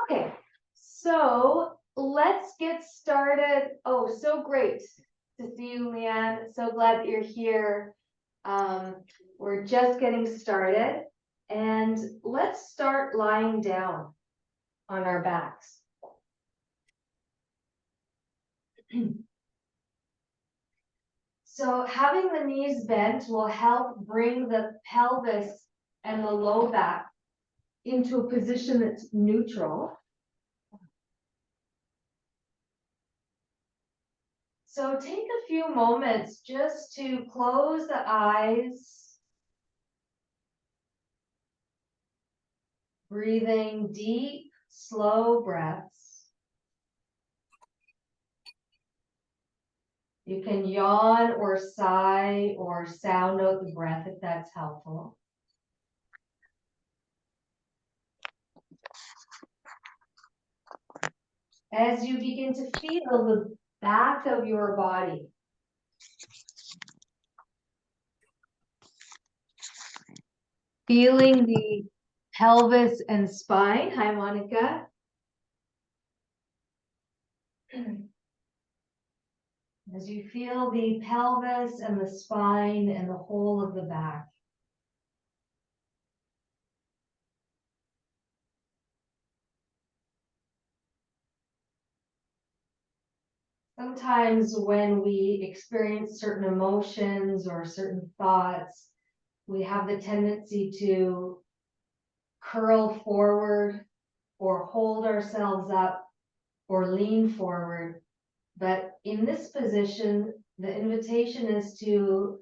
Okay, so let's get started. Oh, so great to see you, Leanne. So glad that you're here. We're just getting started, and let's start lying down on our backs. So having the knees bent will help bring the pelvis and the low back into a position that's neutral. So take a few moments just to close the eyes, breathing deep, slow breaths. You can yawn or sigh or sound out the breath if that's helpful. As you begin to feel the back of your body, feeling the pelvis and spine. Hi, Monica. As you feel the pelvis and the spine and the whole of the back. Sometimes when we experience certain emotions or certain thoughts, we have the tendency to curl forward or hold ourselves up or lean forward. But in this position, the invitation is to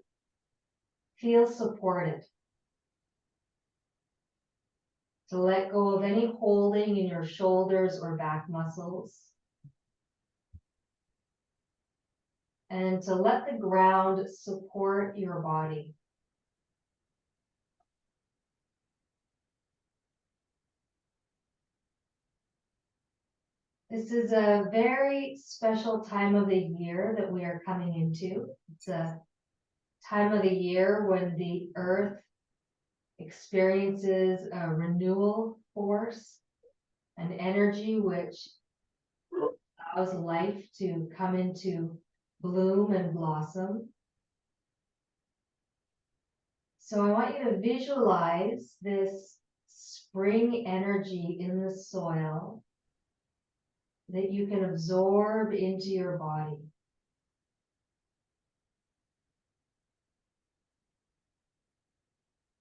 feel supported, to let go of any holding in your shoulders or back muscles, and to let the ground support your body. This is a very special time of the year that we are coming into. It's a time of the year when the earth experiences a renewal force, an energy which allows life to come into bloom and blossom. So I want you to visualize this spring energy in the soil that you can absorb into your body.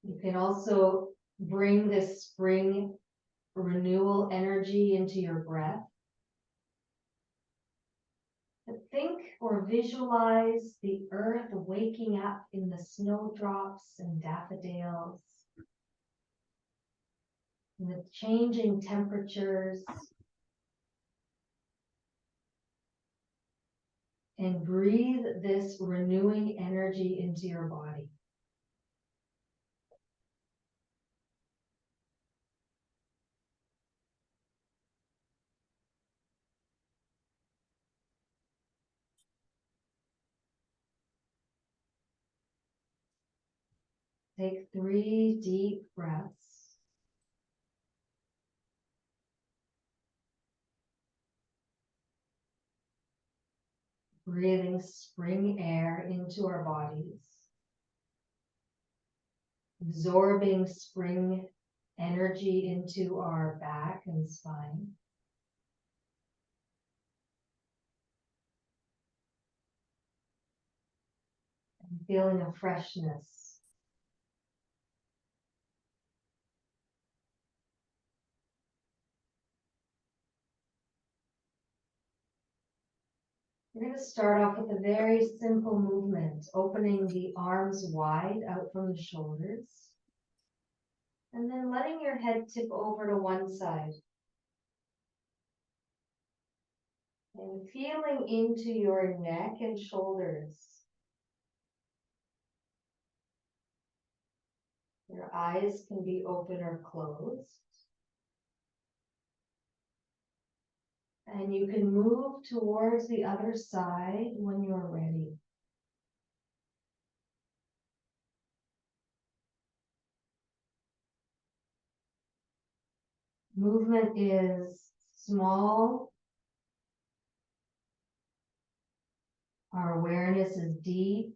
You can also bring this spring renewal energy into your breath. But think or visualize the earth waking up in the snowdrops and daffodils, in the changing temperatures, and breathe this renewing energy into your body. Take 3 deep breaths. Breathing spring air into our bodies. Absorbing spring energy into our back and spine. And feeling a freshness. We're going to start off with a very simple movement, opening the arms wide out from the shoulders, and then letting your head tip over to one side. And feeling into your neck and shoulders. Your eyes can be open or closed. And you can move towards the other side when you're ready. Movement is small. Our awareness is deep.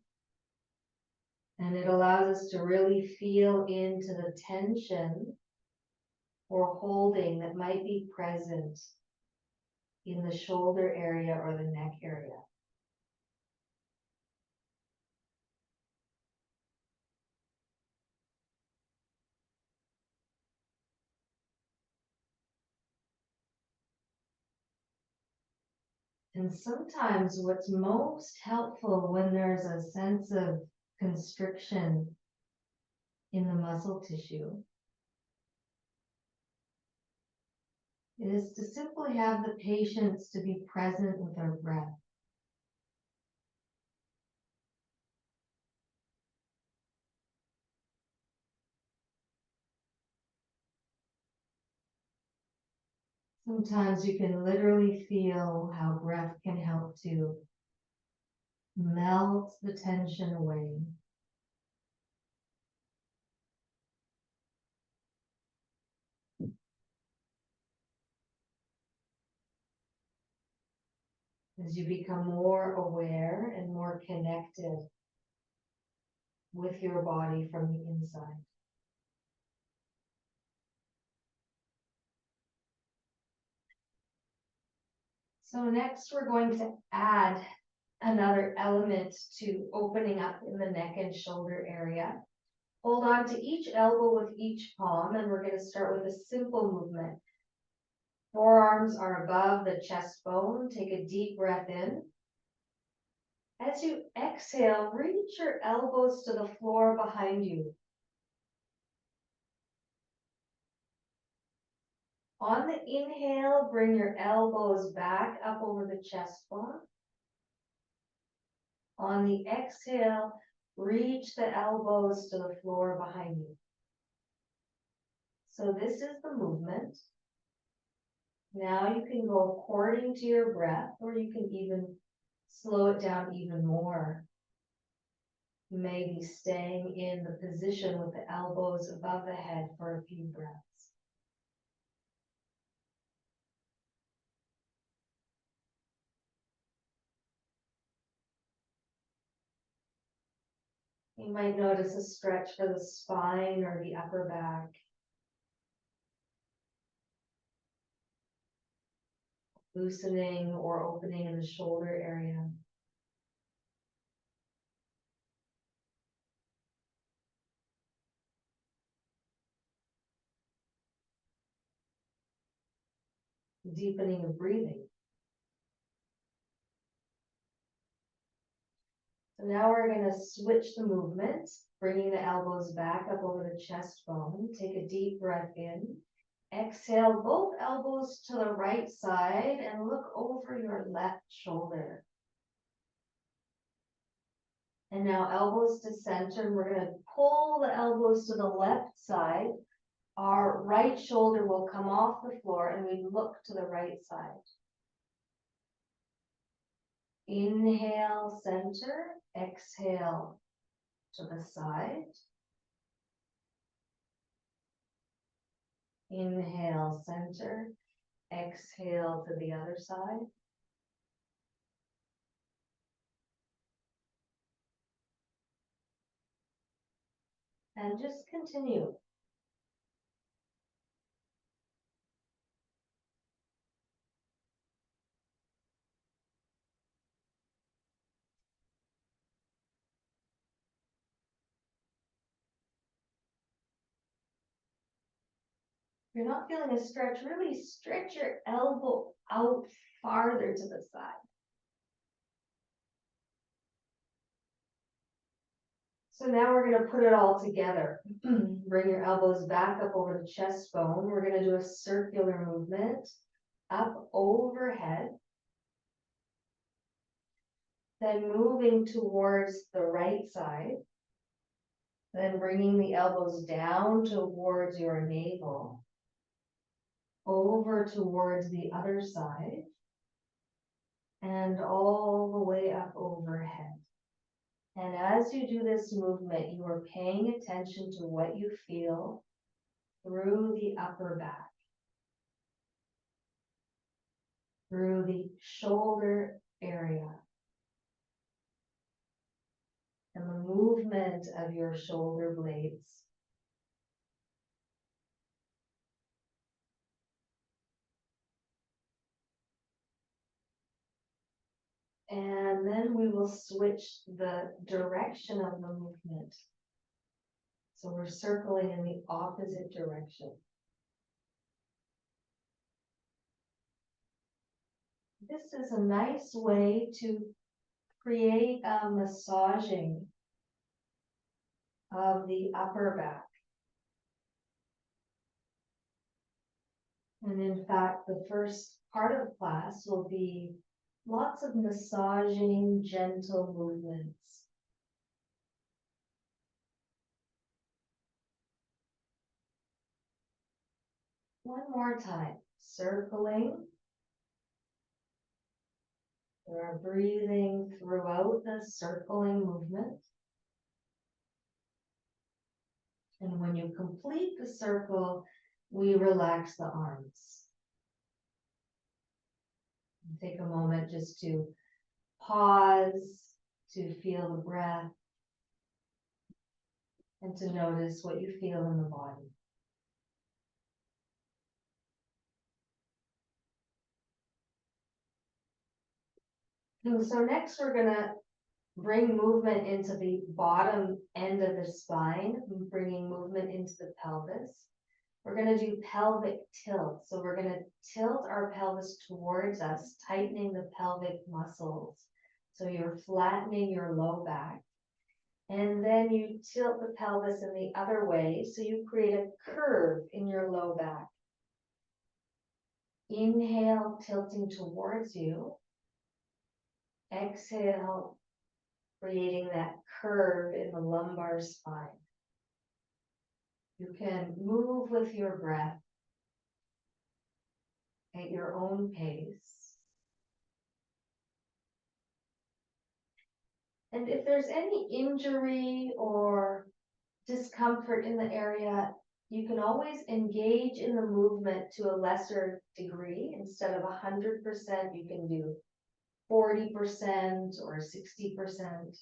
And it allows us to really feel into the tension or holding that might be present in the shoulder area or the neck area. And sometimes what's most helpful when there's a sense of constriction in the muscle tissue is to simply have the patience to be present with our breath. Sometimes you can literally feel how breath can help to melt the tension away. As you become more aware and more connected with your body from the inside. So next we're going to add another element to opening up in the neck and shoulder area. Hold on to each elbow with each palm, and we're going to start with a simple movement. Forearms are above the chest bone. Take a deep breath in. As you exhale, reach your elbows to the floor behind you. On the inhale, bring your elbows back up over the chest bone. On the exhale, reach the elbows to the floor behind you. So this is the movement. Now you can go according to your breath, or you can even slow it down even more. Maybe staying in the position with the elbows above the head for a few breaths. You might notice a stretch for the spine or the upper back. Loosening or opening in the shoulder area. Deepening of breathing. So now we're going to switch the movement, bringing the elbows back up over the chest bone. Take a deep breath in. Exhale both elbows to the right side and look over your left shoulder. And now elbows to center, and we're going to pull the elbows to the left side. Our right shoulder will come off the floor and we look to the right side. Inhale, center, exhale to the side. Inhale, center, exhale to the other side. And just continue. If you're not feeling a stretch, really stretch your elbow out farther to the side. So now we're going to put it all together. Bring your elbows back up over the chest bone. We're going to do a circular movement up overhead. Then moving towards the right side. Then bringing the elbows down towards your navel. Over towards the other side. And all the way up overhead. And as you do this movement, you are paying attention to what you feel through the upper back. through the shoulder area. And the movement of your shoulder blades. And then we will switch the direction of the movement. So we're circling in the opposite direction. This is a nice way to create a massaging of the upper back. And in fact, the first part of the class will be lots of massaging, gentle movements. One more time, circling. We are breathing throughout the circling movement. And when you complete the circle, we relax the arms. Take a moment just to pause, to feel the breath, and to notice what you feel in the body. And so next we're gonna bring movement into the bottom end of the spine, bringing movement into the pelvis. We're gonna do pelvic tilt. So we're gonna tilt our pelvis towards us, tightening the pelvic muscles. So you're flattening your low back. And then you tilt the pelvis in the other way, so you create a curve in your low back. Inhale, tilting towards you. Exhale, creating that curve in the lumbar spine. You can move with your breath at your own pace. And if there's any injury or discomfort in the area, you can always engage in the movement to a lesser degree. Instead of 100%, you can do 40% or 60%.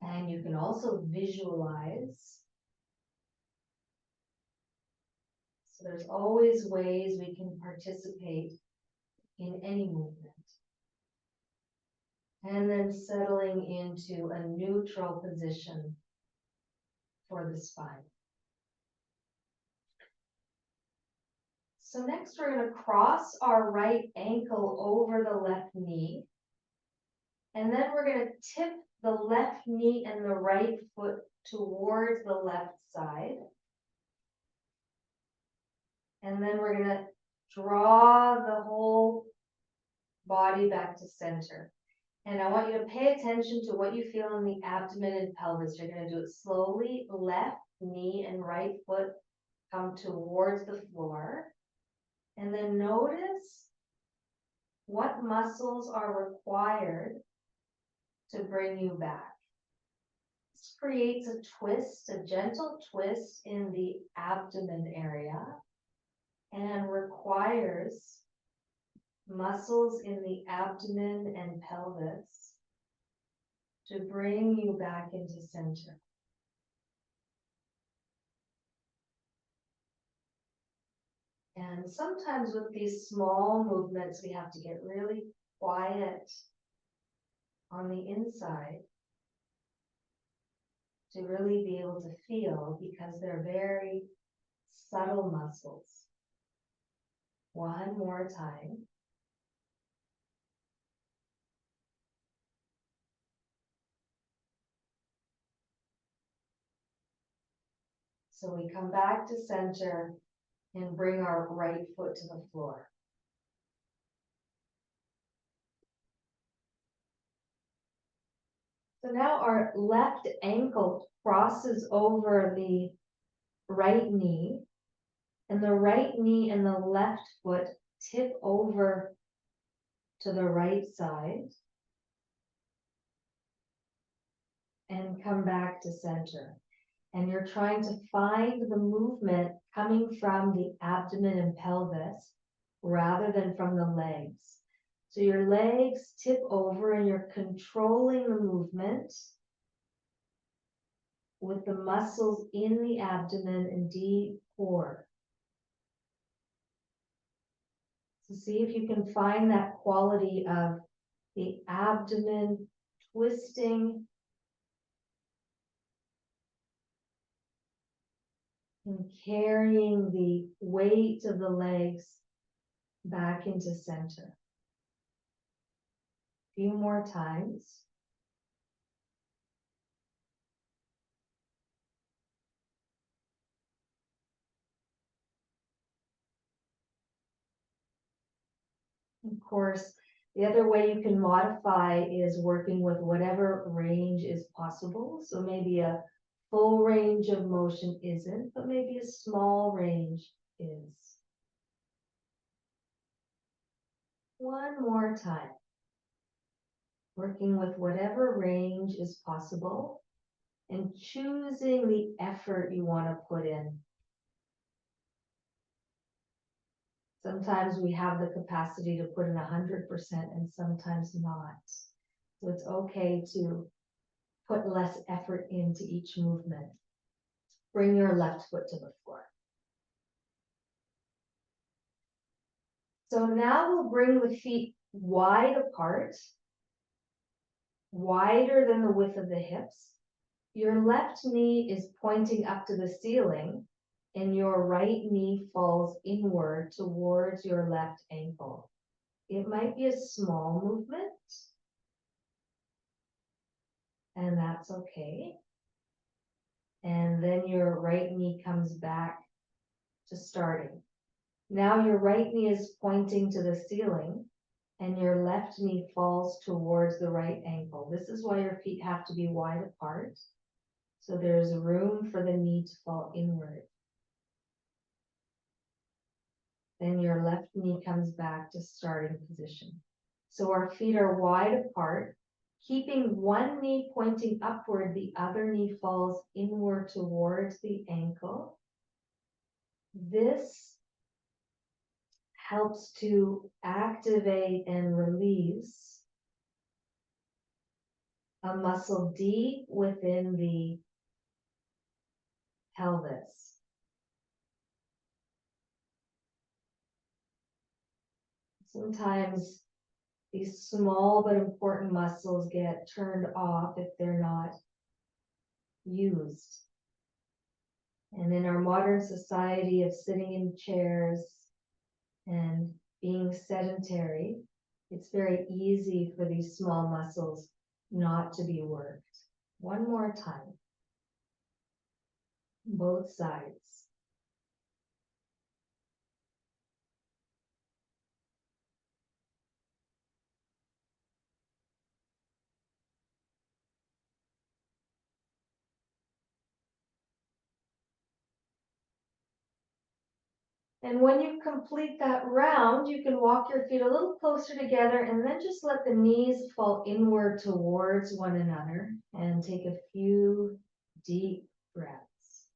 And you can also visualize. So there's always ways we can participate in any movement. And then settling into a neutral position for the spine. So next we're going to cross our right ankle over the left knee. And then we're going to tip the left knee and the right foot towards the left side. And then we're going to draw the whole body back to center. And I want you to pay attention to what you feel in the abdomen and pelvis. You're going to do it slowly. Left knee and right foot come towards the floor. And then notice what muscles are required to bring you back. This creates a twist, a gentle twist in the abdomen area, and requires muscles in the abdomen and pelvis to bring you back into center. And sometimes with these small movements, we have to get really quiet on the inside to really be able to feel, because they're very subtle muscles. One more time. So we come back to center and bring our right foot to the floor. So now our left ankle crosses over the right knee, and the right knee and the left foot tip over to the right side and come back to center. And you're trying to find the movement coming from the abdomen and pelvis rather than from the legs. So your legs tip over and you're controlling the movement with the muscles in the abdomen and deep core. So see if you can find that quality of the abdomen twisting and carrying the weight of the legs back into center. A few more times. Of course, the other way you can modify is working with whatever range is possible. So maybe a full range of motion isn't, but maybe a small range is. One more time. Working with whatever range is possible and choosing the effort you want to put in. Sometimes we have the capacity to put in 100% and sometimes not. So it's okay to put less effort into each movement. Bring your left foot to the floor. So now we'll bring the feet wide apart, wider than the width of the hips. Your left knee is pointing up to the ceiling and your right knee falls inward towards your left ankle. It might be a small movement, and that's okay. And then your right knee comes back to starting. Now your right knee is pointing to the ceiling and your left knee falls towards the right ankle. This is why your feet have to be wide apart. So there's room for the knee to fall inward. Then your left knee comes back to starting position. So our feet are wide apart, keeping one knee pointing upward, the other knee falls inward towards the ankle. This helps to activate and release a muscle deep within the pelvis. Sometimes these small but important muscles get turned off if they're not used. And in our modern society of sitting in chairs and being sedentary, it's very easy for these small muscles not to be worked. One more time. Both sides. And when you complete that round, you can walk your feet a little closer together and then just let the knees fall inward towards one another and take a few deep breaths.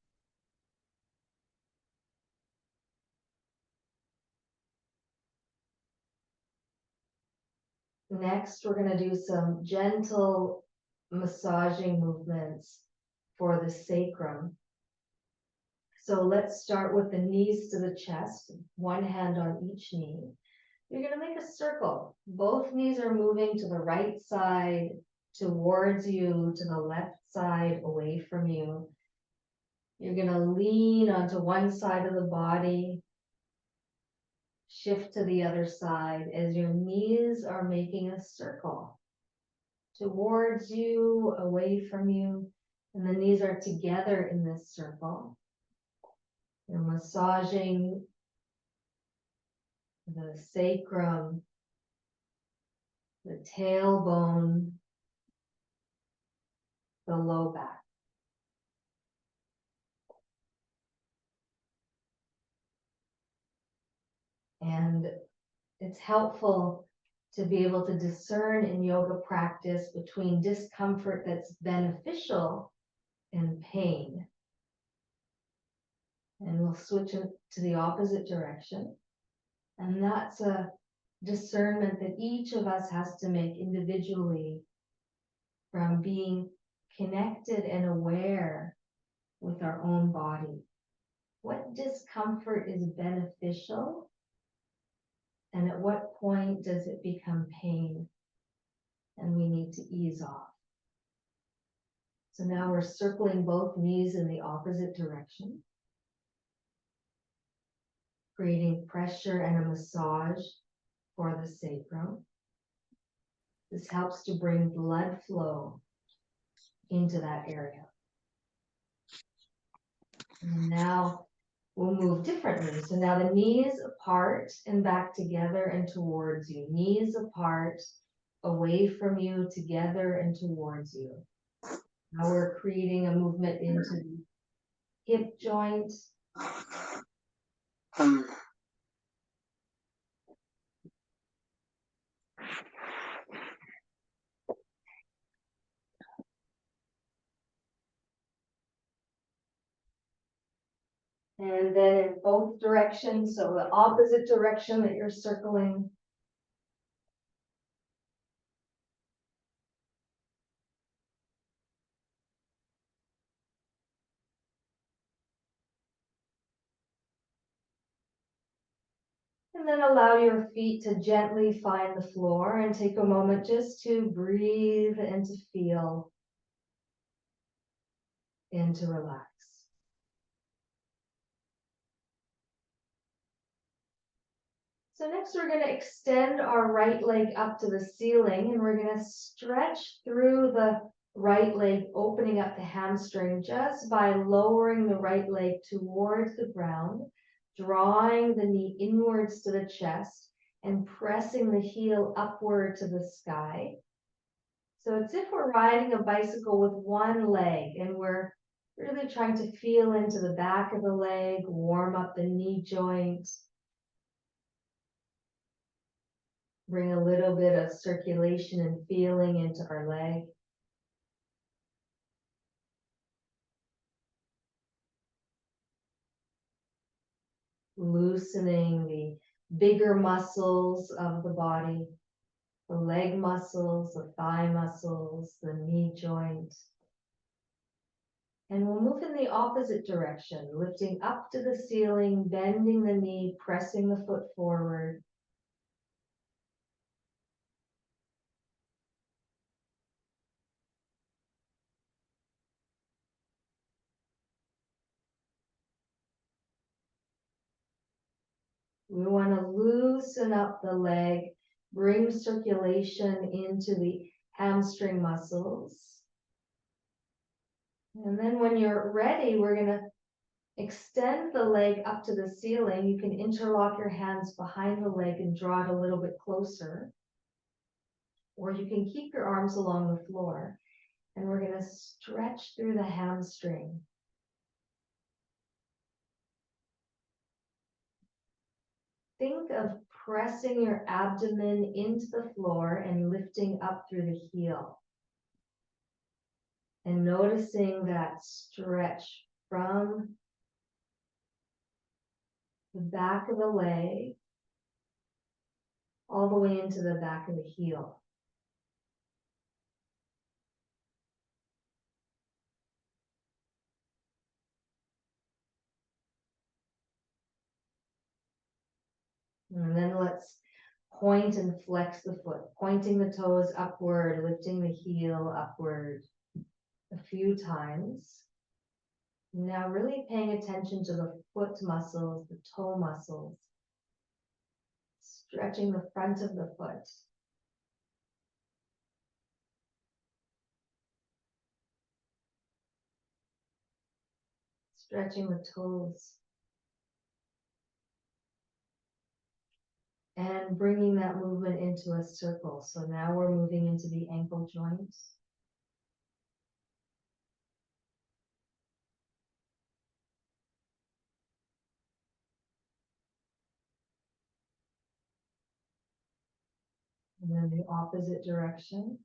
Next, we're going to do some gentle massaging movements for the sacrum. So let's start with the knees to the chest, one hand on each knee. You're going to make a circle. Both knees are moving to the right side, towards you, to the left side, away from you. You're going to lean onto one side of the body, shift to the other side as your knees are making a circle towards you, away from you, and the knees are together in this circle. You're massaging the sacrum, the tailbone, the low back. And it's helpful to be able to discern in yoga practice between discomfort that's beneficial and pain. And we'll switch it to the opposite direction. And that's a discernment that each of us has to make individually from being connected and aware with our own body. What discomfort is beneficial? And at what point does it become pain and we need to ease off? So now we're circling both knees in the opposite direction, creating pressure and a massage for the sacrum. This helps to bring blood flow into that area. And now we'll move differently. So now the knees apart and back together and towards you. Knees apart, away from you, together and towards you. Now we're creating a movement into the hip joint. And then in both directions, so the opposite direction that you're circling. And then allow your feet to gently find the floor and take a moment just to breathe and to feel and to relax. So next we're going to extend our right leg up to the ceiling and we're going to stretch through the right leg, opening up the hamstring just by lowering the right leg towards the ground, drawing the knee inwards to the chest and pressing the heel upward to the sky. So it's if we're riding a bicycle with one leg and we're really trying to feel into the back of the leg, warm up the knee joint. Bring a little bit of circulation and feeling into our leg. Loosening the bigger muscles of the body, the leg muscles, the thigh muscles, the knee joint. And we'll move in the opposite direction, lifting up to the ceiling, bending the knee, pressing the foot forward. We want to loosen up the leg, bring circulation into the hamstring muscles. And then when you're ready, we're going to extend the leg up to the ceiling. You can interlock your hands behind the leg and draw it a little bit closer. Or you can keep your arms along the floor. And we're going to stretch through the hamstring. Think of pressing your abdomen into the floor and lifting up through the heel. And noticing that stretch from the back of the leg all the way into the back of the heel. And then let's point and flex the foot, pointing the toes upward, lifting the heel upward a few times. Now really paying attention to the foot muscles, the toe muscles, stretching the front of the foot. Stretching the toes. And bringing that movement into a circle. So now we're moving into the ankle joints. And then the opposite direction.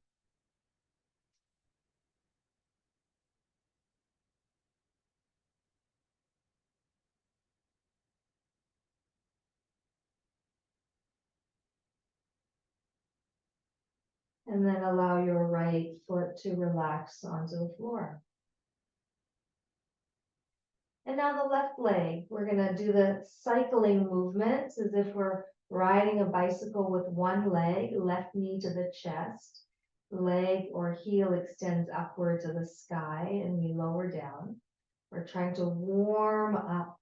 And then allow your right foot to relax onto the floor. And now the left leg, we're gonna do the cycling movements as if we're riding a bicycle with one leg, left knee to the chest, leg or heel extends upward to the sky and we lower down. We're trying to warm up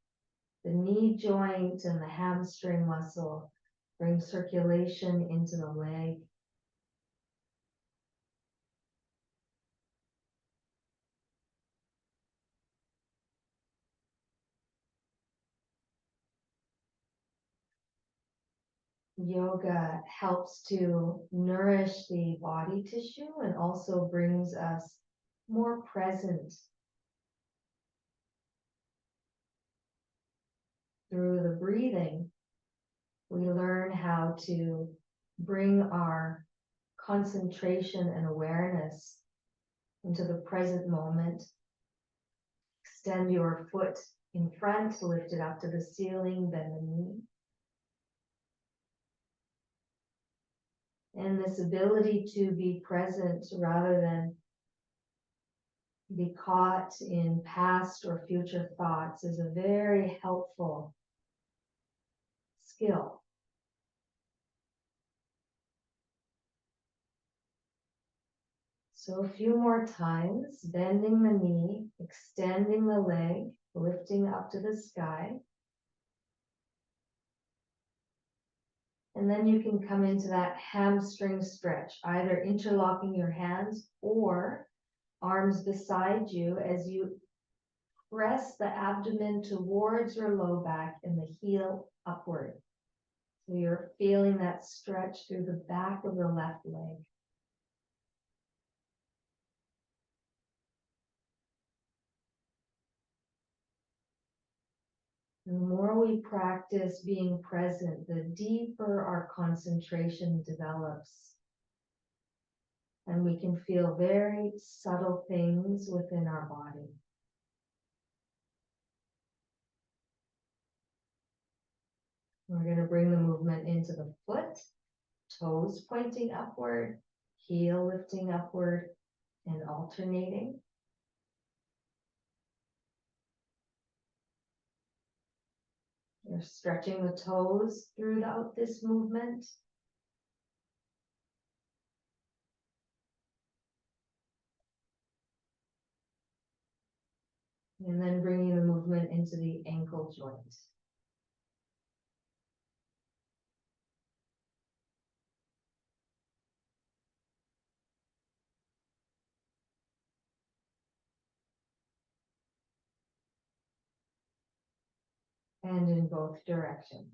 the knee joint and the hamstring muscle, bring circulation into the leg. Yoga helps to nourish the body tissue and also brings us more present. Through the breathing, we learn how to bring our concentration and awareness into the present moment. Extend your foot in front, lift it up to the ceiling, bend the knee. And this ability to be present rather than be caught in past or future thoughts is a very helpful skill. So a few more times, bending the knee, extending the leg, lifting up to the sky. And then you can come into that hamstring stretch, either interlocking your hands or arms beside you as you press the abdomen towards your low back and the heel upward. So you're feeling that stretch through the back of the left leg. The more we practice being present, the deeper our concentration develops. And we can feel very subtle things within our body. We're going to bring the movement into the foot, toes pointing upward, heel lifting upward, and alternating. You're stretching the toes throughout this movement. And then bringing the movement into the ankle joint. And in both directions.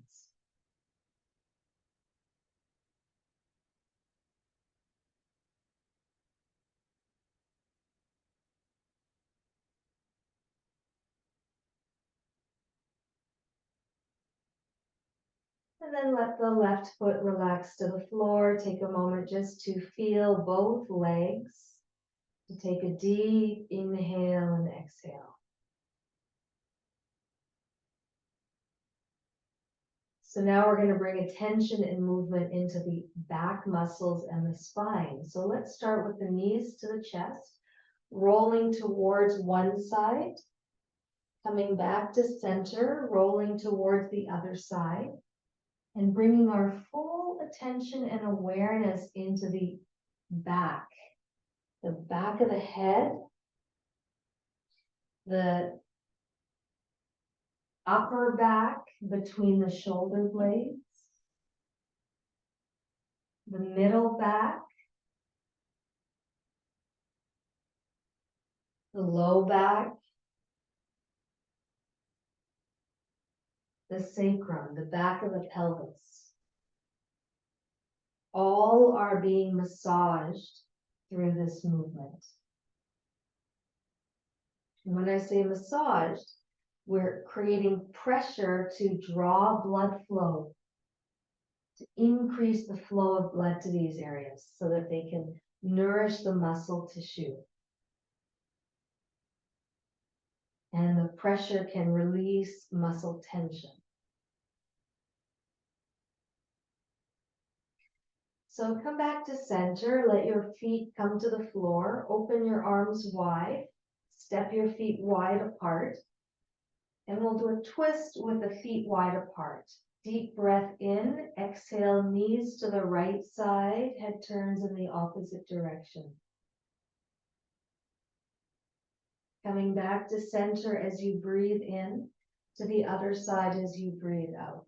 And then let the left foot relax to the floor. Take a moment just to feel both legs. To take a deep inhale and exhale. So now we're going to bring attention and movement into the back muscles and the spine. So let's start with the knees to the chest, rolling towards one side, coming back to center, rolling towards the other side, and bringing our full attention and awareness into the back of the head, the upper back between the shoulder blades, the middle back, the low back, the sacrum, the back of the pelvis. All are being massaged through this movement. And when I say massaged, we're creating pressure to draw blood flow, to increase the flow of blood to these areas so that they can nourish the muscle tissue. And the pressure can release muscle tension. So come back to center, let your feet come to the floor, open your arms wide, step your feet wide apart, and we'll do a twist with the feet wide apart. Deep breath in, exhale, knees to the right side, head turns in the opposite direction. Coming back to center as you breathe in, to the other side as you breathe out.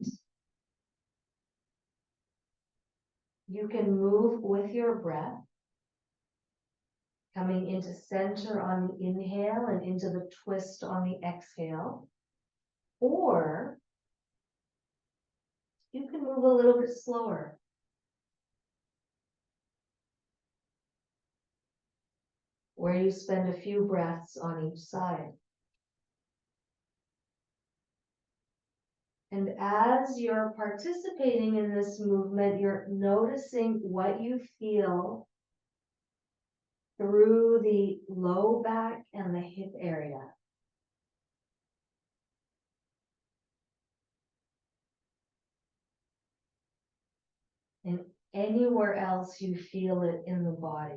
You can move with your breath, coming into center on the inhale and into the twist on the exhale. Or you can move a little bit slower. Where you spend a few breaths on each side. And as you're participating in this movement, you're noticing what you feel through the low back and the hip area. And anywhere else you feel it in the body.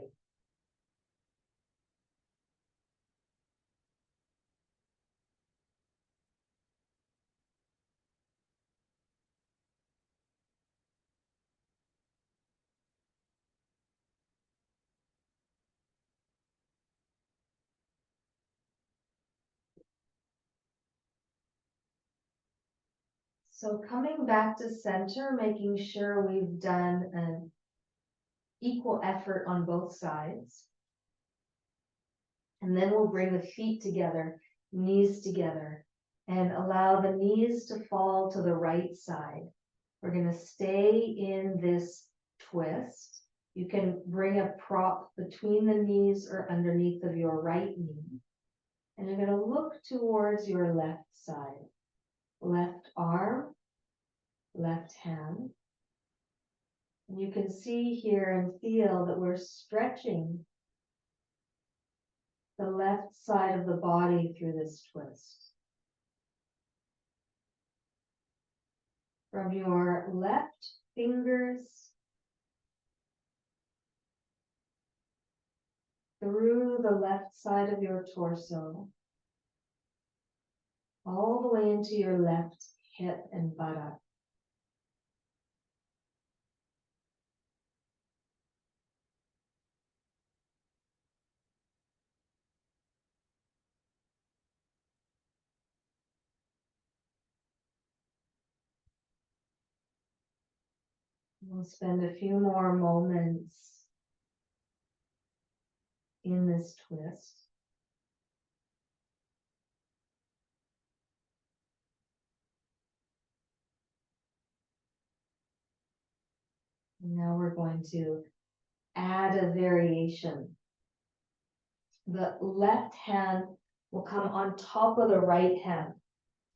So coming back to center, making sure we've done an equal effort on both sides. And then we'll bring the feet together, knees together, and allow the knees to fall to the right side. We're going to stay in this twist. You can bring a prop between the knees or underneath of your right knee. And you're going to look towards your left side. Left arm, left hand. And you can see here and feel that we're stretching the left side of the body through this twist. From your left fingers through the left side of your torso, all the way into your left hip and buttock. We'll spend a few more moments in this twist. Now we're going to add a variation. The left hand will come on top of the right hand.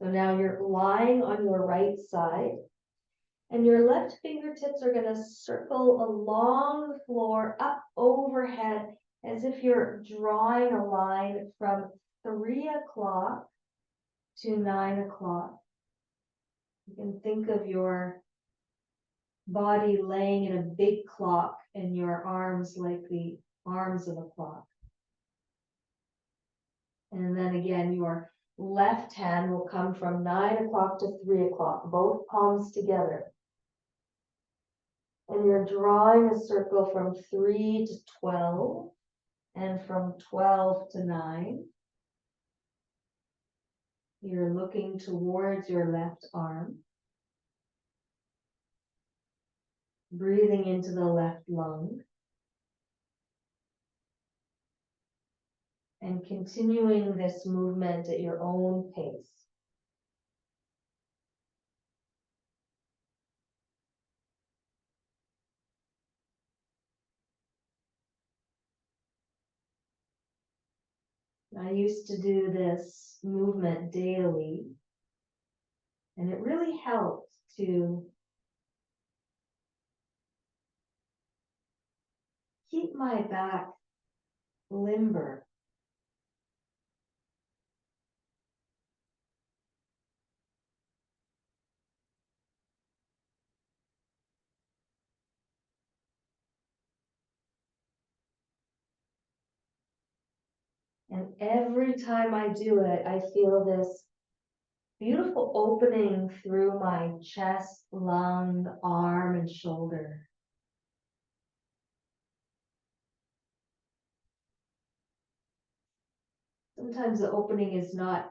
So now you're lying on your right side, and your left fingertips are going to circle along the floor, up overhead, as if you're drawing a line from 3 o'clock to 9 o'clock. You can think of your body laying in a big clock and your arms like the arms of a clock. And then again, your left hand will come from 9 o'clock to 3 o'clock, both palms together. And you're drawing a circle from 3 to 12 and from 12 to 9. You're looking towards your left arm. Breathing into the left lung. And continuing this movement at your own pace. I used to do this movement daily, and it really helped to keep my back limber. And every time I do it, I feel this beautiful opening through my chest, lung, arm, and shoulder. Sometimes the opening is not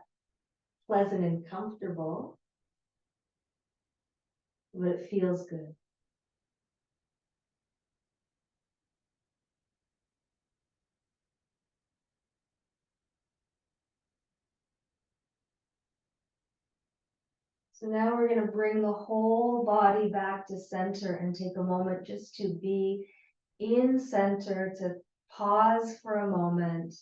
pleasant and comfortable, but it feels good. So now we're going to bring the whole body back to center and take a moment just to be in center, to pause for a moment,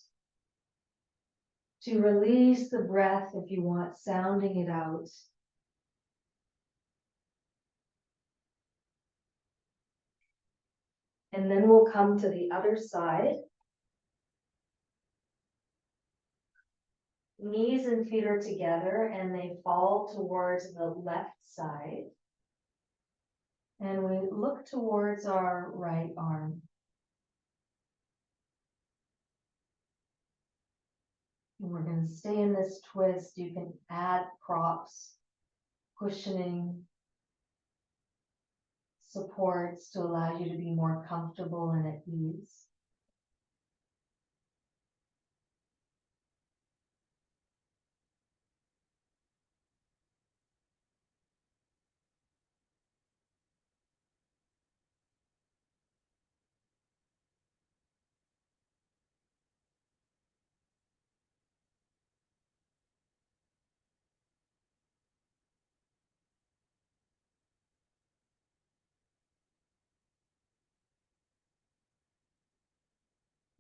to release the breath if you want, sounding it out. And then we'll come to the other side. Knees and feet are together and they fall towards the left side. And we look towards our right arm. And we're going to stay in this twist. You can add props, cushioning, supports to allow you to be more comfortable and at ease.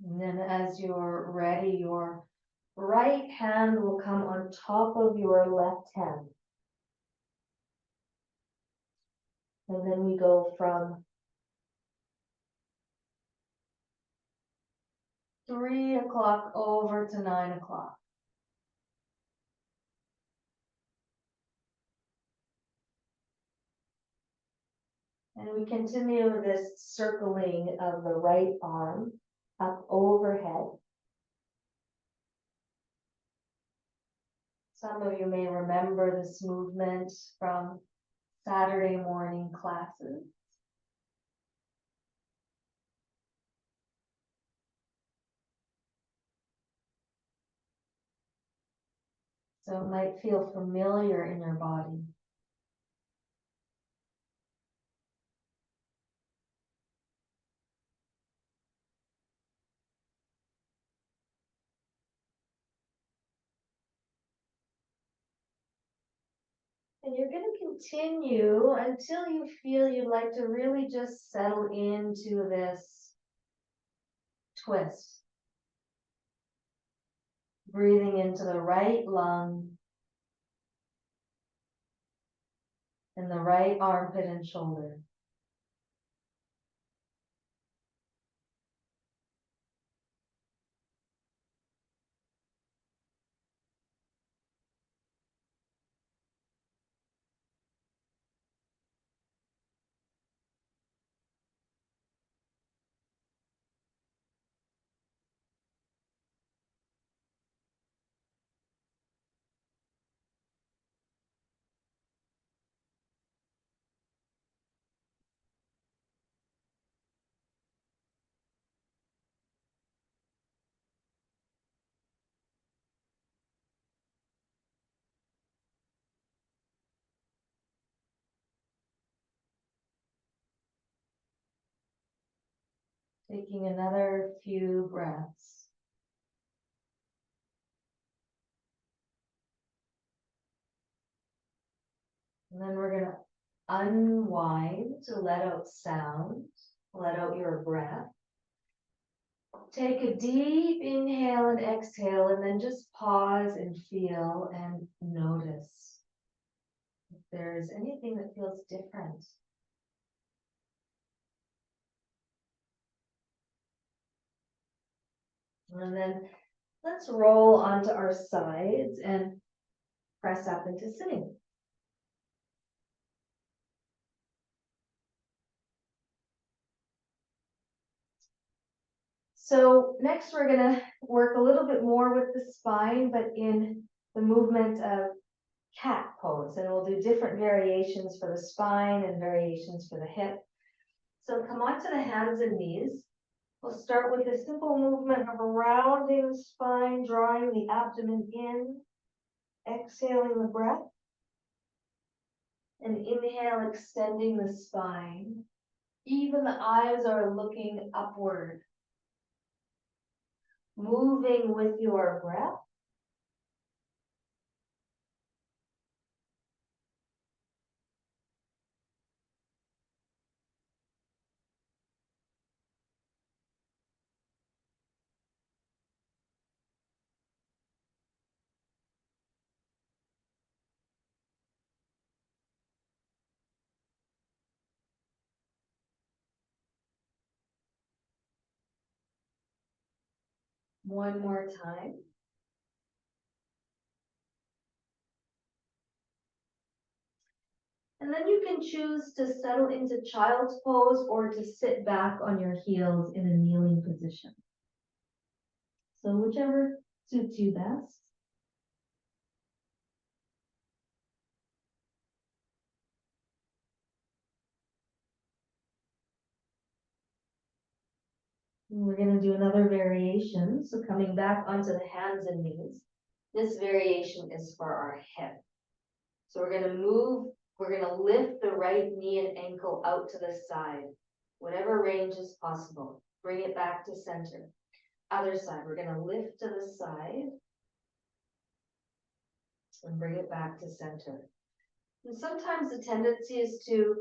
And then as you're ready, your right hand will come on top of your left hand. And then we go from 3 o'clock over to 9 o'clock. And we continue this circling of the right arm up overhead. Some of you may remember this movement from Saturday morning classes. So it might feel familiar in your body. And you're going to continue until you feel you'd like to really just settle into this twist. Breathing into the right lung and the right armpit and shoulder. Taking another few breaths. And then we're going to unwind to let out sound, let out your breath. Take a deep inhale and exhale, and then just pause and feel and notice if there's anything that feels different. And then let's roll onto our sides and press up into sitting. So next we're gonna work a little bit more with the spine, but in the movement of cat pose, and we'll do different variations for the spine and variations for the hip. So come onto the hands and knees. We'll start with a simple movement of rounding the spine, drawing the abdomen in, exhaling the breath, and inhale, extending the spine. Even the eyes are looking upward. Moving with your breath. One more time. And then you can choose to settle into child's pose or to sit back on your heels in a kneeling position. So whichever suits you best. And we're going to do another variation. So coming back onto the hands and knees. This variation is for our hip. So we're going to move, we're going to lift the right knee and ankle out to the side, whatever range is possible. Bring it back to center. Other side, we're going to lift to the side and bring it back to center. And sometimes the tendency is to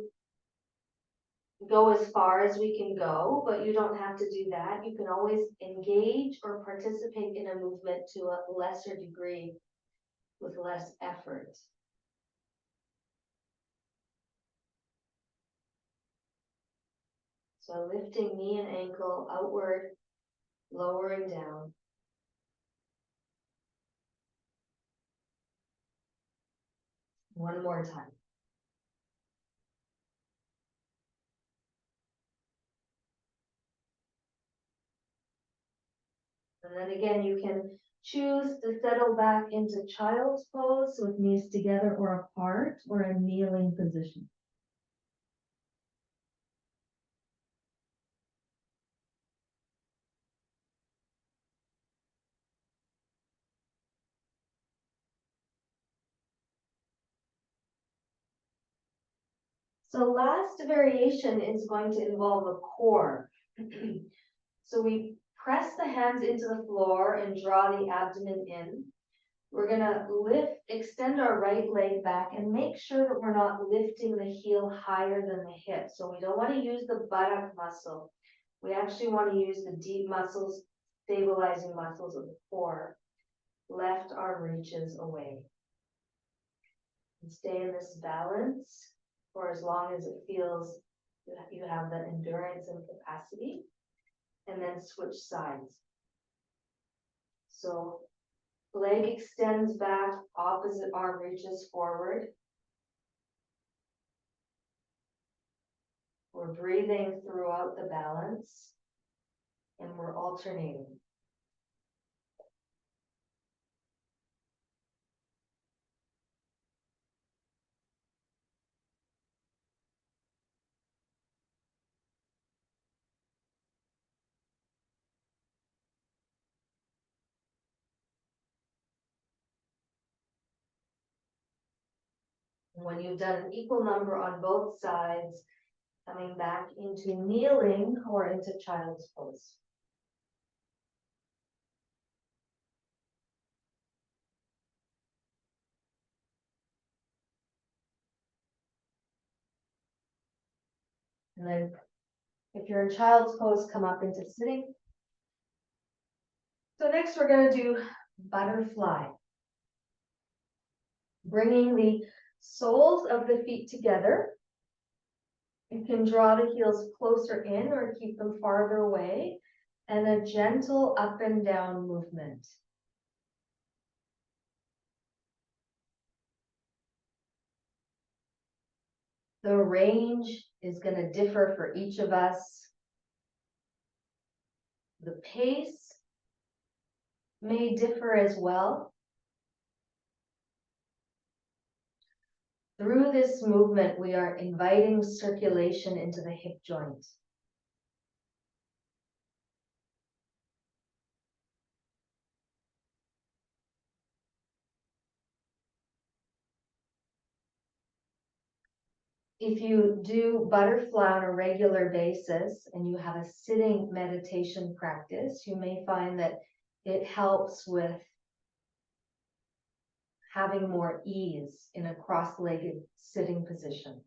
go as far as we can go, but you don't have to do that. You can always engage or participate in a movement to a lesser degree with less effort. So lifting knee and ankle outward, lowering down. One more time. And then again, you can choose to settle back into child's pose with knees together or apart, or a kneeling position. So last variation is going to involve the core. So we press the hands into the floor and draw the abdomen in. We're gonna lift, extend our right leg back and make sure that we're not lifting the heel higher than the hip. So we don't want to use the buttock muscle. We actually want to use the deep muscles, stabilizing muscles of the core. Left arm reaches away. And stay in this balance for as long as it feels you have the endurance and capacity, and then switch sides. So leg extends back, opposite arm reaches forward. We're breathing throughout the balance, and we're alternating. When you've done an equal number on both sides, coming back into kneeling or into child's pose. And then if you're in child's pose, come up into sitting. So next we're going to do butterfly. Bringing the soles of the feet together. You can draw the heels closer in or keep them farther away, and a gentle up and down movement. The range is going to differ for each of us. The pace may differ as well. Through this movement, we are inviting circulation into the hip joint. If you do butterfly on a regular basis and you have a sitting meditation practice, you may find that it helps with having more ease in a cross-legged sitting position.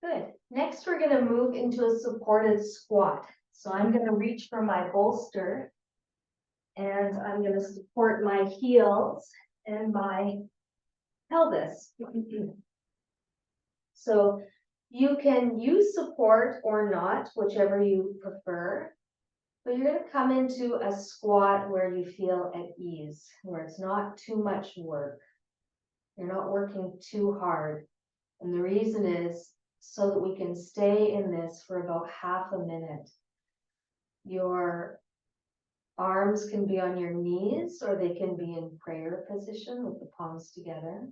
Good. Next, we're going to move into a supported squat. So I'm going to reach for my bolster and I'm going to support my heels and my pelvis. So you can use support or not, whichever you prefer, but you're going to come into a squat where you feel at ease, where it's not too much work. You're not working too hard. And the reason is so that we can stay in this for about half a minute. Your arms can be on your knees or they can be in prayer position with the palms together.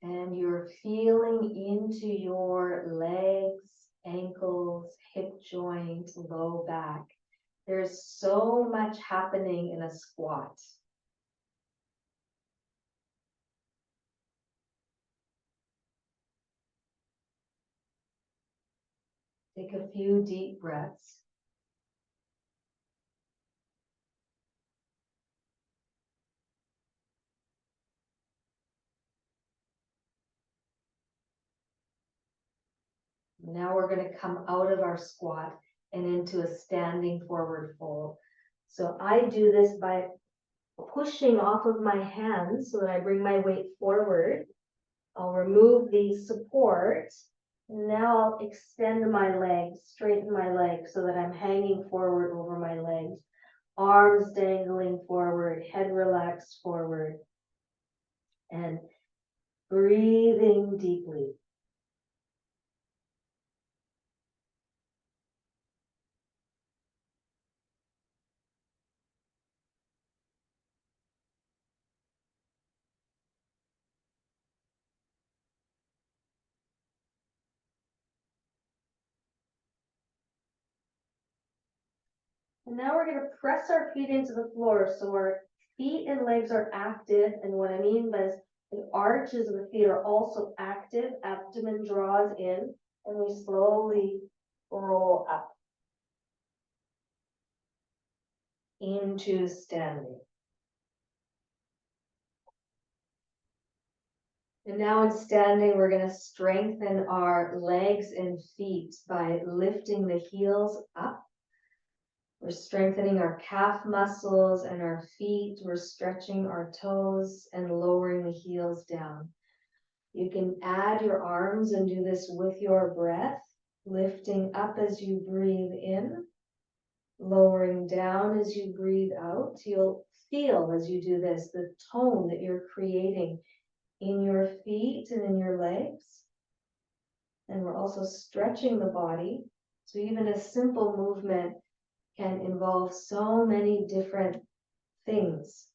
And you're feeling into your legs, ankles, hip joint, low back. There's so much happening in a squat. Take a few deep breaths. Now we're going to come out of our squat and into a standing forward fold. So I do this by pushing off of my hands so that I bring my weight forward. I'll remove the support. Now I'll extend my legs, straighten my legs so that I'm hanging forward over my legs. Arms dangling forward, head relaxed forward. And breathing deeply. And now we're going to press our feet into the floor so our feet and legs are active. And what I mean by the arches of the feet are also active. Abdomen draws in and we slowly roll up into standing. And now in standing, we're going to strengthen our legs and feet by lifting the heels up. We're strengthening our calf muscles and our feet. We're stretching our toes and lowering the heels down. You can add your arms and do this with your breath, lifting up as you breathe in, lowering down as you breathe out. You'll feel as you do this, the tone that you're creating in your feet and in your legs. And we're also stretching the body. So even a simple movement can involve so many different things.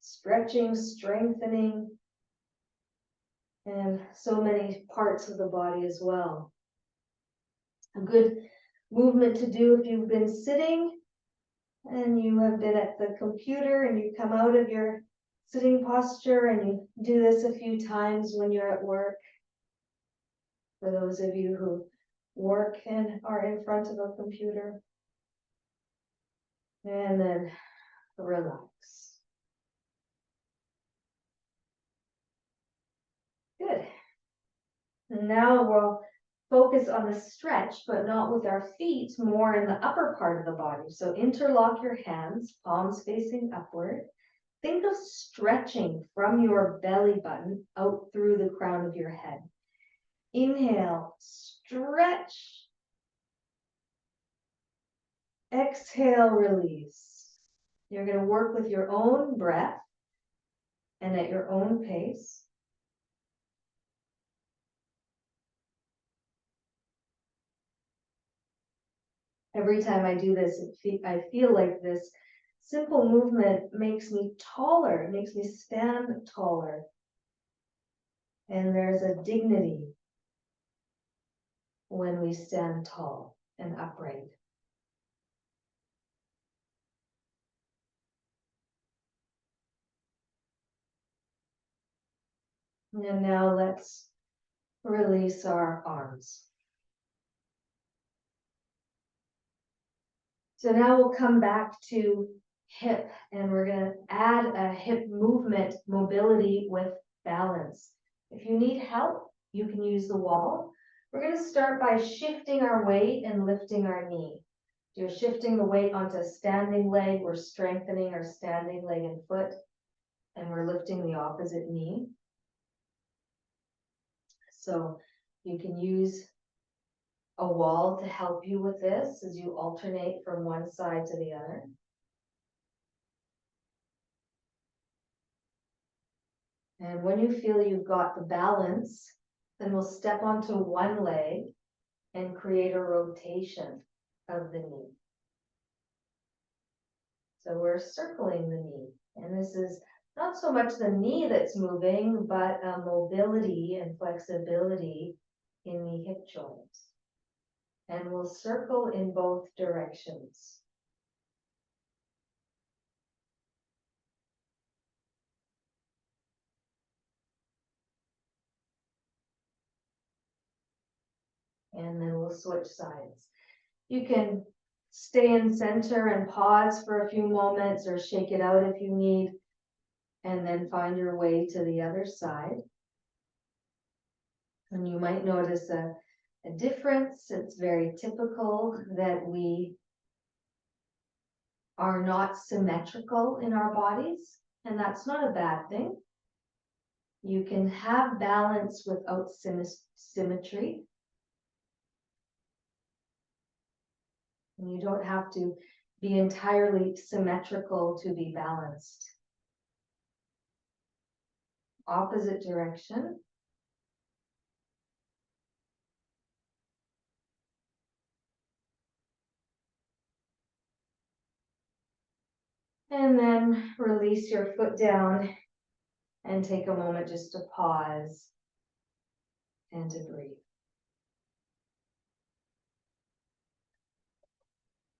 Stretching, strengthening, and so many parts of the body as well. A good movement to do if you've been sitting and you have been at the computer and you come out of your sitting posture and you do this a few times when you're at work. For those of you who work and are in front of a computer. And then relax. Good. Now we'll focus on the stretch, but not with our feet, more in the upper part of the body. So interlock your hands, palms facing upward. think of stretching from your belly button out through the crown of your head. Inhale, stretch. Exhale, release. You're going to work with your own breath and at your own pace. Every time I do this, I feel like this simple movement makes me taller. It makes me stand taller. And there's a dignity when we stand tall and upright. And now let's release our arms. So now we'll come back to hip, and we're going to add a hip movement, mobility with balance. If you need help, you can use the wall. We're going to start by shifting our weight and lifting our knee. You're shifting the weight onto a standing leg. We're strengthening our standing leg and foot, and we're lifting the opposite knee. So you can use a wall to help you with this as you alternate from one side to the other. And when you feel you've got the balance, then we'll step onto one leg and create a rotation of the knee. So we're circling the knee, and this is not so much the knee that's moving, but a mobility and flexibility in the hip joints. And we'll circle in both directions. And then we'll switch sides. You can stay in center and pause for a few moments or shake it out if you need, and then find your way to the other side. And you might notice a difference. It's very typical that we are not symmetrical in our bodies, and that's not a bad thing. You can have balance without symmetry. And you don't have to be entirely symmetrical to be balanced. Opposite direction. And then release your foot down and take a moment just to pause and to breathe.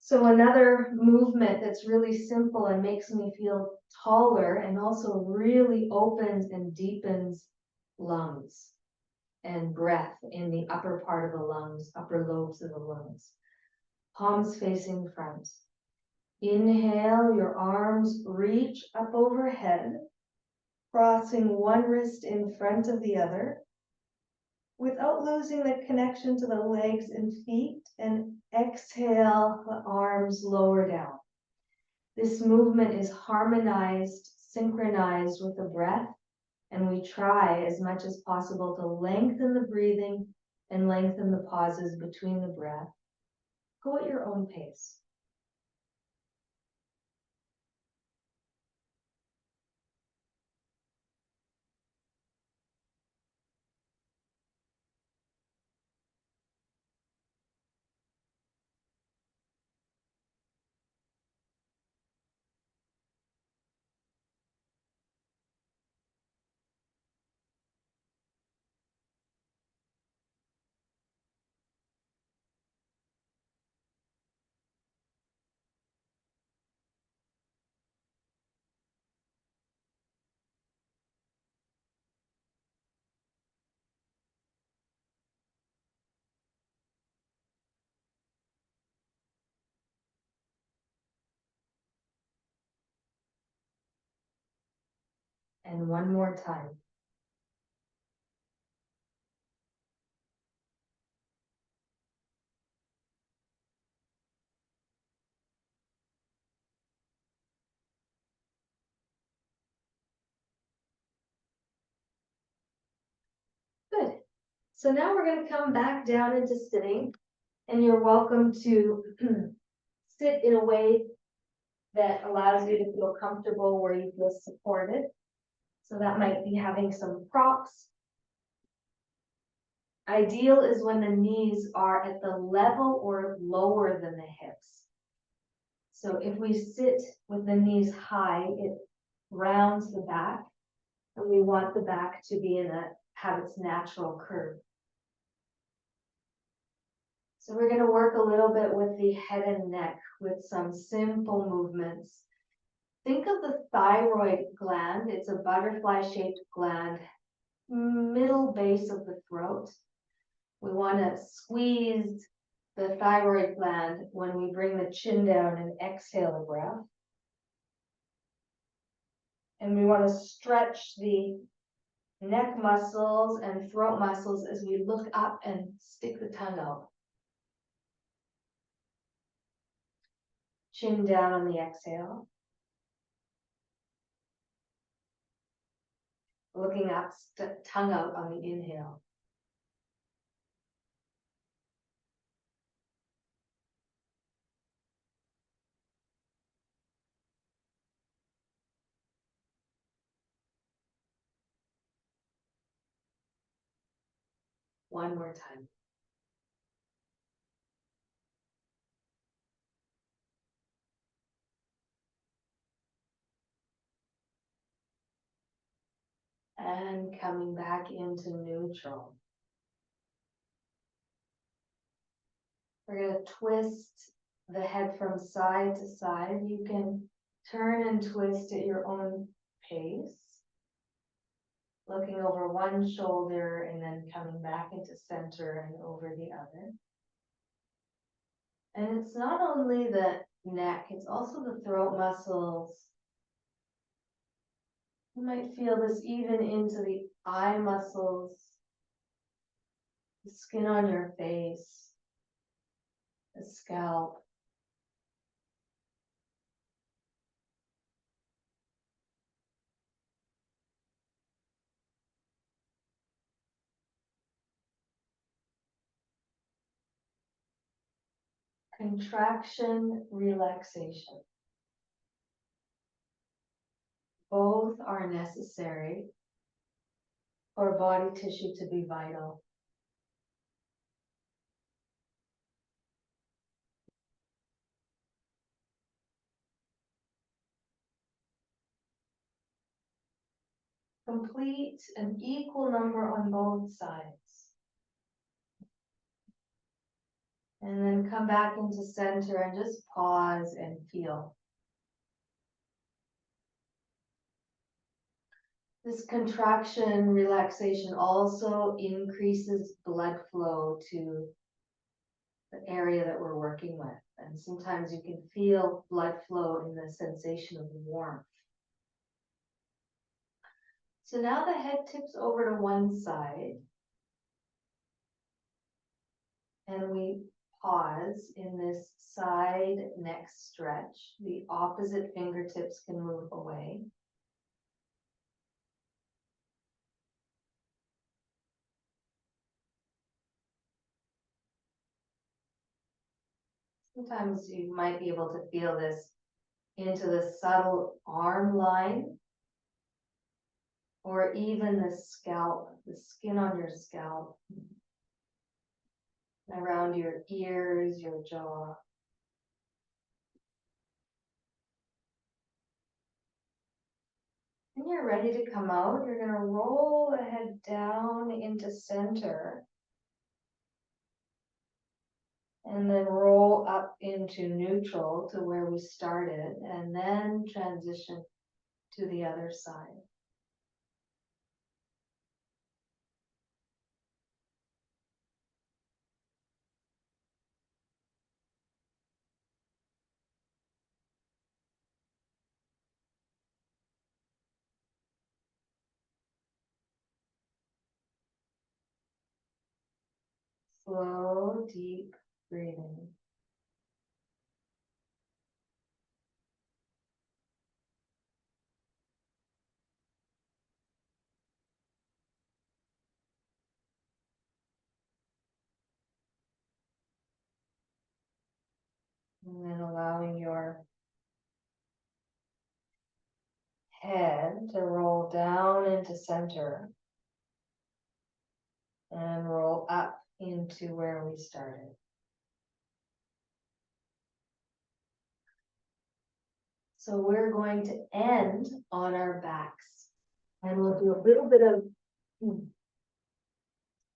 So another movement that's really simple and makes me feel taller and also really opens and deepens lungs and breath in the upper part of the lungs, upper lobes of the lungs. Palms facing front. Inhale, your arms reach up overhead, crossing one wrist in front of the other, without losing the connection to the legs and feet, and exhale, the arms lower down. This movement is harmonized, synchronized with the breath, and we try as much as possible to lengthen the breathing and lengthen the pauses between the breath. Go at your own pace. And one more time. So now we're gonna come back down into sitting, and you're welcome to sit in a way that allows you to feel comfortable where you feel supported. So that might be having some props. Ideal is when the knees are at the level or lower than the hips. So if we sit with the knees high, it rounds the back, and we want the back to be have its natural curve. So we're going to work a little bit with the head and neck with some simple movements. Think of the thyroid gland. It's a butterfly-shaped gland, middle base of the throat. We want to squeeze the thyroid gland when we bring the chin down and exhale a breath. And we want to stretch the neck muscles and throat muscles as we look up and stick the tongue out. Chin down on the exhale. Looking up, tongue out on the inhale. One more time. And coming back into neutral. We're going to twist the head from side to side. You can turn and twist at your own pace. Looking over one shoulder and then coming back into center and over the other. And it's not only the neck, it's also the throat muscles. You might feel this even into the eye muscles, the skin on your face, the scalp. Contraction, relaxation. Both are necessary for body tissue to be vital. Complete an equal number on both sides. And then come back into center and just pause and feel. This contraction, relaxation also increases blood flow to the area that we're working with. And sometimes you can feel blood flow in the sensation of warmth. So now the head tips over to one side. And we pause in this side neck stretch. The opposite fingertips can move away. Sometimes you might be able to feel this into the subtle arm line, or even the scalp, the skin on your scalp, around your ears, your jaw. When you're ready to come out, you're going to roll the head down into center. And then roll up into neutral to where we started, and then transition to the other side. Slow, deep breathing. And then allowing your head to roll down into center and roll up into where we started. So we're going to end on our backs, and we'll do a little bit of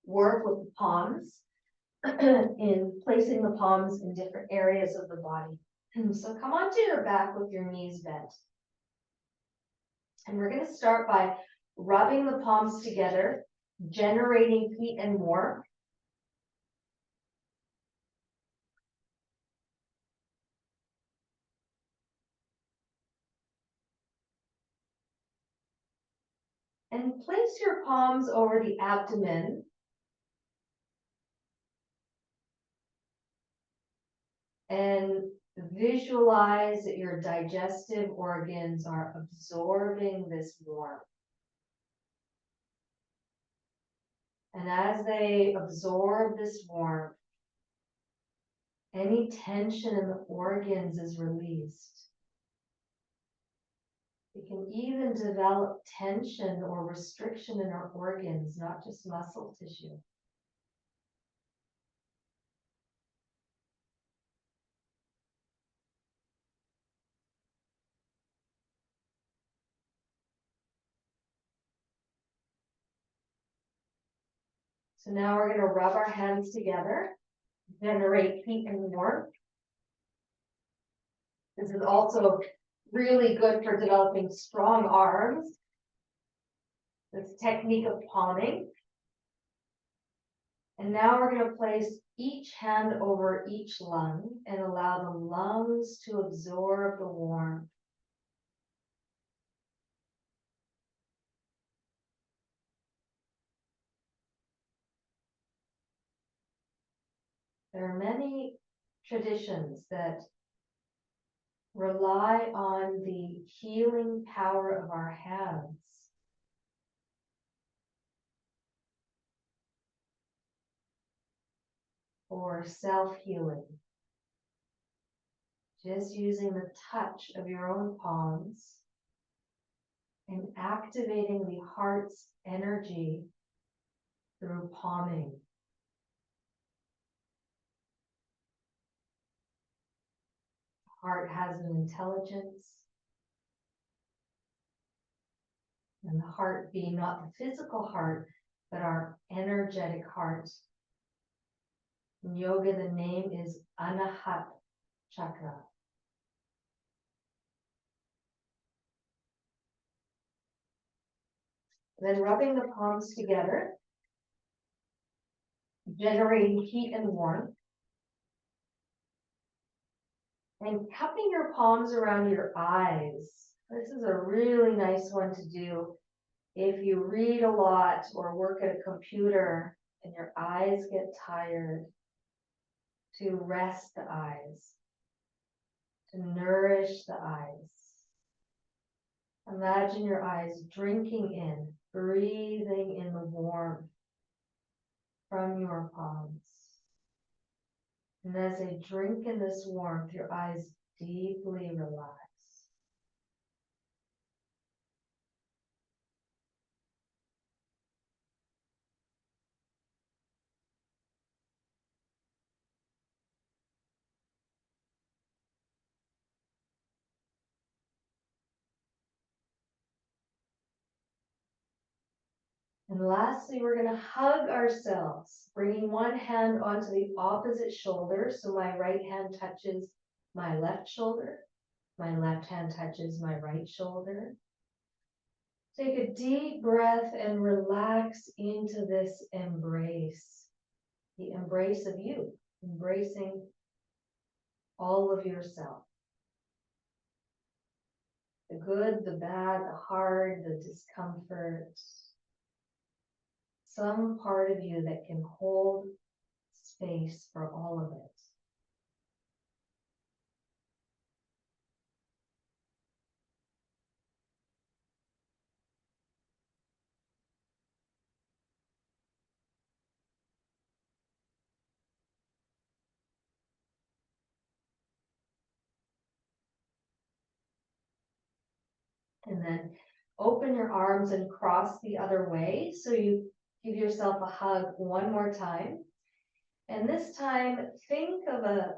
work with the palms in placing the palms in different areas of the body. So come onto your back with your knees bent. And we're going to start by rubbing the palms together, generating heat and warmth. And place your palms over the abdomen. And visualize that your digestive organs are absorbing this warmth. And as they absorb this warmth, any tension in the organs is released. We can even develop tension or restriction in our organs, not just muscle tissue. So now we're going to rub our hands together, generate heat and warmth. This is also really good for developing strong arms. This technique of palming. And now we're going to place each hand over each lung and allow the lungs to absorb the warmth. There are many traditions that rely on the healing power of our hands. For self-healing. Just using the touch of your own palms and activating the heart's energy through palming. The heart has an intelligence, and the heart being not the physical heart, but our energetic heart. In yoga, the name is Anahat Chakra. Then rubbing the palms together, generating heat and warmth. And cupping your palms around your eyes. This is a really nice one to do if you read a lot or work at a computer and your eyes get tired. To rest the eyes, to nourish the eyes. Imagine your eyes drinking in, breathing in the warmth from your palms. And as they drink in this warmth, your eyes deeply relax. And lastly, we're going to hug ourselves, bringing one hand onto the opposite shoulder. So my right hand touches my left shoulder. My left hand touches my right shoulder. Take a deep breath and relax into this embrace. The embrace of you, embracing all of yourself. The good, the bad, the hard, the discomfort. Some part of you that can hold space for all of it. And then open your arms and cross the other way. So you give yourself a hug one more time. And this time, think of a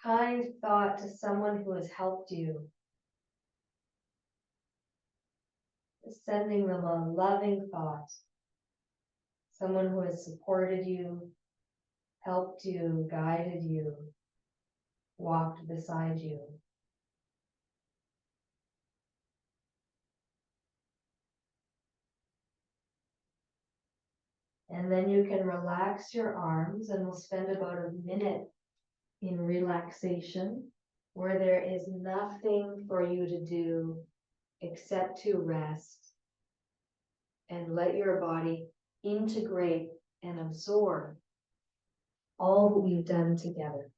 kind thought to someone who has helped you. Sending them a loving thought. Someone who has supported you, helped you, guided you, walked beside you. And then you can relax your arms, and we'll spend about a minute in relaxation, where there is nothing for you to do except to rest and let your body integrate and absorb all that we've done together.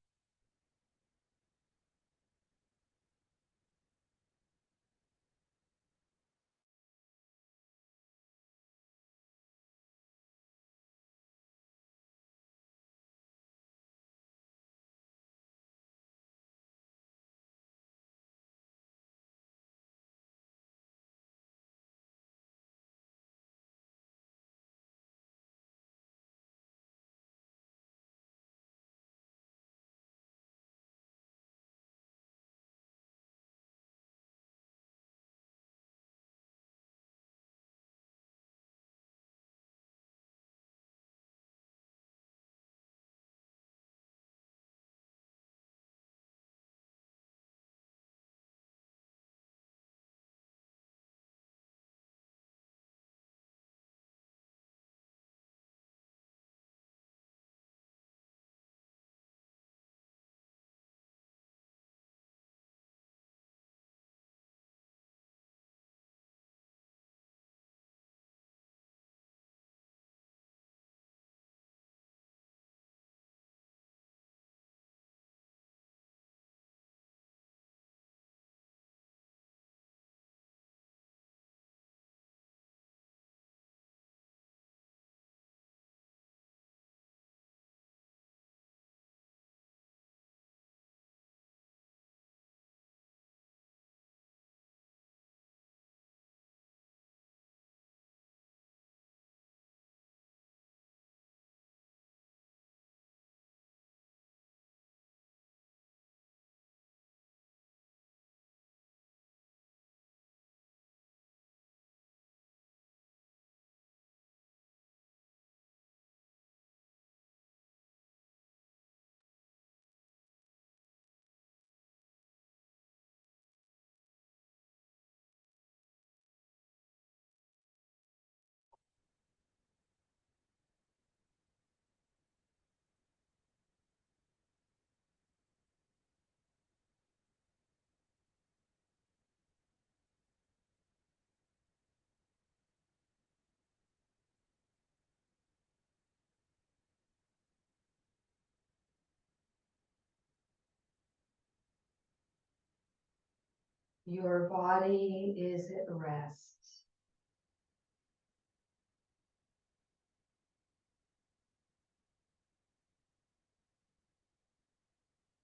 Your body is at rest.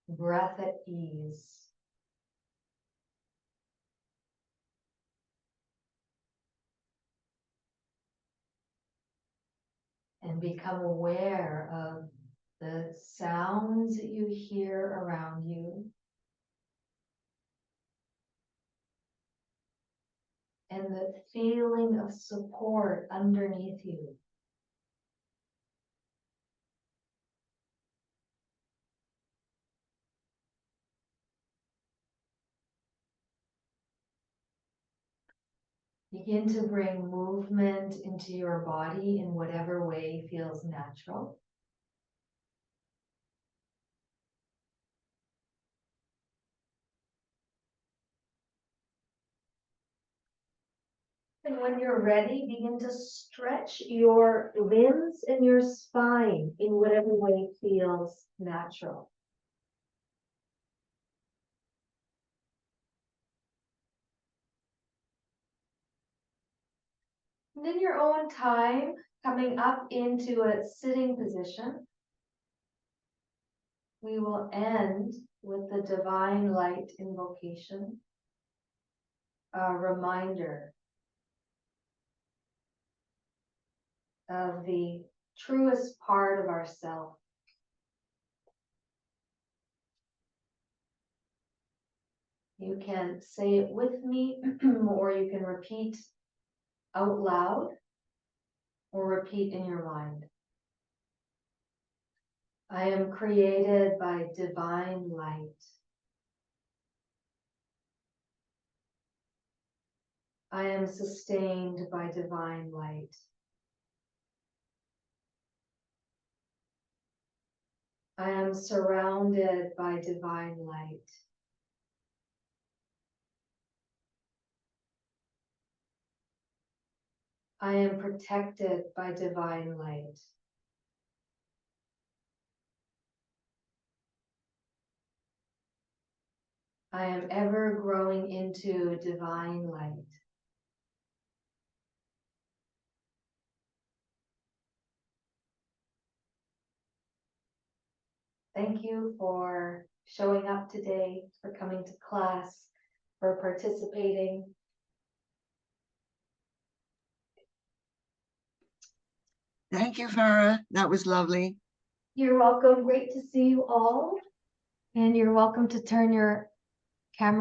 Breath at ease. And become aware of the sounds that you hear around you. And the feeling of support underneath you. Begin to bring movement into your body in whatever way feels natural. And when you're ready, begin to stretch your limbs and your spine in whatever way feels natural. And in your own time, coming up into a sitting position, we will end with the divine light invocation. a reminder of the truest part of ourself. You can say it with me, or you can repeat out loud, or repeat in your mind. I am created by divine light. I am sustained by divine light. I am surrounded by divine light. I am protected by divine light. I am ever growing into divine light. Thank you for showing up today, for coming to class, for participating. Thank you, Farah. That was lovely. You're welcome. Great to see you all. And you're welcome to turn your